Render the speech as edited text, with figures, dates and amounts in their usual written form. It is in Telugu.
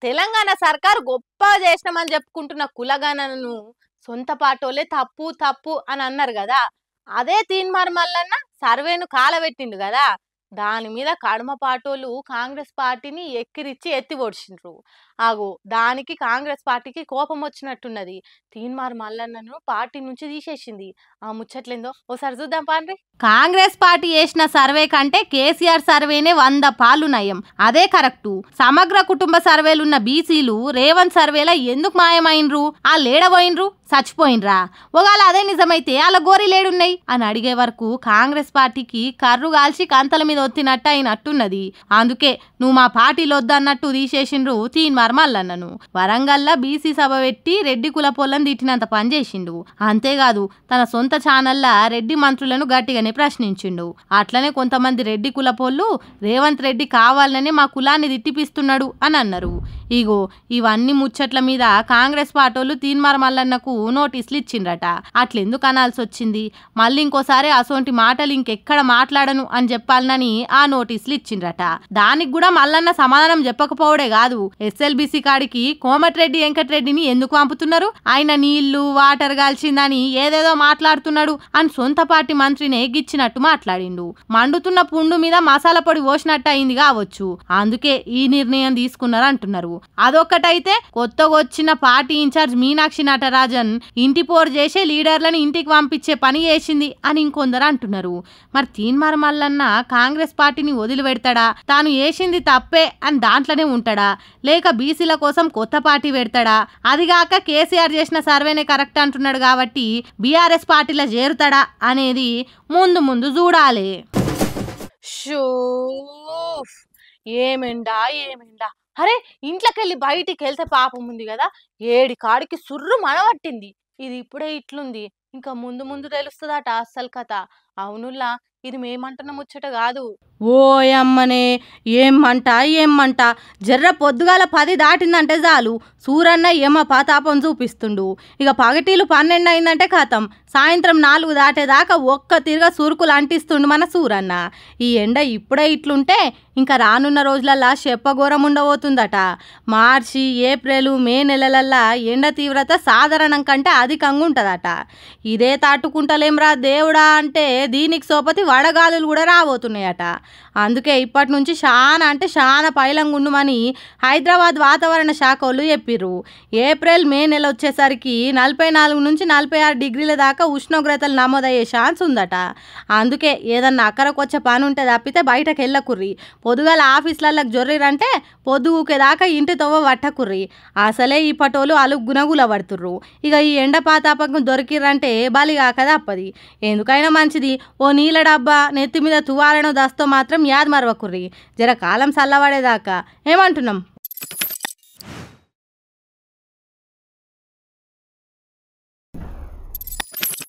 తెలంగాణ సర్కార్ గొప్పగా చేసినామని చెప్పుకుంటున్న కులగణనను సొంత పాటోలే తప్పు తప్పు అని అన్నారు కదా. అదే తీన్మార్ మల్లన్న సర్వేను కాలబెట్టిండు కదా. దాని మీద కడమ పాటోలు కాంగ్రెస్ పార్టీని ఎక్కిరిచ్చి ఎత్తి పొడిచిండ్రు. ఆగో దానికి కాంగ్రెస్ పార్టీకి కోపం వచ్చినట్టున్నది. తీన్మార్ మల్లన్నను పార్టీ నుంచి తీసేసింది. ఆ ముచ్చట్లేందో ఓసారి చూద్దాం పాండ్రి. కాంగ్రెస్ పార్టీ చేసిన సర్వే కంటే కేసీఆర్ సర్వేనే 100 పాలు నయం. అదే కరెక్టు. సమగ్ర కుటుంబ సర్వేలున్న బీసీలు రేవంత్ సర్వేలో ఎందుకు మాయమైనరు? ఆ లేడబోయినరు, చచ్చిపోయినరా? ఒకవేళ అదే నిజమైతే అలా గోరీలేడున్నాయి అని అడిగే వరకు కాంగ్రెస్ పార్టీకి కర్రు కాల్చి కంతల మీద ఒత్తినట్టు అయినట్టున్నది. అందుకే నువ్వు మా పార్టీలో వద్దన్నట్టు తీసేసిండ్రు తీన్మార్ మల్లన్నను. వరంగల్లా బీసీ సభ పెట్టి రెడ్డి కులపోళ్ళని తిట్టినంత పనిచేసిండు. అంతేకాదు తన సొంత ఛానల్లా రెడ్డి మంత్రులను గట్టిగానే ప్రశ్నించిండు. అట్లనే కొంతమంది రెడ్డి కులపోళ్ళు రేవంత్ రెడ్డి కావాలనే మా కులాన్ని తిట్టిపిస్తున్నాడు అని అన్నారు. ఇగో ఇవన్నీ ముచ్చట్ల మీద కాంగ్రెస్ పార్టీలు తీన్మార్ మల్లన్నకు నోటీసులు ఇచ్చిండ్రట. అట్లెందుకు అనాల్సి వచ్చింది? మళ్ళీ ఇంకోసారి అసోంటి మాటలు ఇంకెక్కడ మాట్లాడను అని చెప్పాలనని ఆ నోటీసులు ఇచ్చిండ్రట. దానికి కూడా మల్లన్న సమాధానం చెప్పకపోవడే కాదు, ఎస్ఎల్బీసీ కాడికి కోమటిరెడ్డి వెంకటరెడ్డిని ఎందుకు పంపుతున్నారు, ఆయన నీళ్లు వాటర్ కాల్చిందని ఏదేదో మాట్లాడుతున్నాడు అని సొంత పార్టీ మంత్రినే గిచ్చినట్టు మాట్లాడిండు. మండుతున్న పుండు మీద మసాలా పొడి పోసినట్టు అయింది కావచ్చు, అందుకే ఈ నిర్ణయం తీసుకున్నారు అంటున్నారు. అదొక్కటైతే కొత్తగా వచ్చిన పార్టీ ఇన్ఛార్జ్ మీనాక్షి నటరాజన్ ఇంటి పోరు చేసే లీడర్లను ఇంటికి పంపించే పని చేసింది అని ఇంకొందరు అంటున్నారు. మరి తీన్మార్ మల్లన్న కాంగ్రెస్ పార్టీని వదిలిపెడతాడా, తాను చేసింది తప్పే అని దాంట్లోనే ఉంటాడా, లేక బీసీల కోసం కొత్త పార్టీ పెడతాడా? అదిగాక కేసీఆర్ చేసిన సర్వేనే కరెక్ట్ అంటున్నాడు కాబట్టి బీఆర్ఎస్ పార్టీలో చేరుతాడా అనేది ముందు ముందు చూడాలి. ఏమెండా ఏమెండా, అరే ఇంట్లోకెళ్ళి బయటికి వెళ్తే పాపం ఉంది కదా, ఏడి కాడికి సుర్రు మనవట్టింది. ఇది ఇప్పుడే ఇట్లుంది, ఇంకా ముందు ముందు తెలుస్తుందట అస్సలు కథ. అవునుల్లా, ఇది మేమంటున్న ముచ్చట కాదు. ఓయమ్మనే, ఏమ్మంట జర్ర పొద్దుగాల 10 దాటిందంటే చాలు సూరన్న ఏమ పాతాపం చూపిస్తుండు. ఇక పగటీలు 12 అయిందంటే ఖతం, సాయంత్రం 4 దాటేదాకా ఒక్క తిరగ సురుకులు అంటిస్తుండు మన సూరన్న. ఈ ఎండ ఇప్పుడే ఇట్లుంటే ఇంకా రానున్న రోజులల్లా చెప్పఘోరం ఉండబోతుందట. మార్చి, ఏప్రిల్, మే నెలలల్లా ఎండ తీవ్రత సాధారణం కంటే అధికంగా ఉంటుందట. ఇదే తట్టుకుంటలేంరా దేవుడా అంటే దీనికి సోపతి వడగాలులు కూడా రాబోతున్నాయట. అందుకే ఇప్పటి నుంచి చాలా పైలంగుండుమని హైదరాబాద్ వాతావరణ శాఖ వాళ్ళు చెప్పిర్రు. ఏప్రిల్, మే నెల వచ్చేసరికి 44 నుంచి 46 డిగ్రీల దాకా ఉష్ణోగ్రతలు నమోదయ్యే ఛాన్స్ ఉందట. అందుకే ఏదన్నా అక్కరకొచ్చే పని ఉంటే తప్పితే బయటకు వెళ్ళకుర్రి. పొద్దుగాల ఆఫీసులకు జొర్రిరంటే పొద్దుగుకేదాకా ఇంటి తవ్వ పట్టకుర్రి. అసలే ఈ పటోలు అలుగు గునగుల పడుతుర్రు. ఇక ఈ ఎండపాతాపకం దొరికిర్రంటే బలిగాక తప్పది. ఎందుకైనా మంచిది ఓ నీళ్ళ డబ్బా నెత్తి మీద తువాలనో దస్తో మాత్రం యాద్ మరవకుర్రి. జర కాలం చల్లబడేదాకా. ఏమంటున్నాం?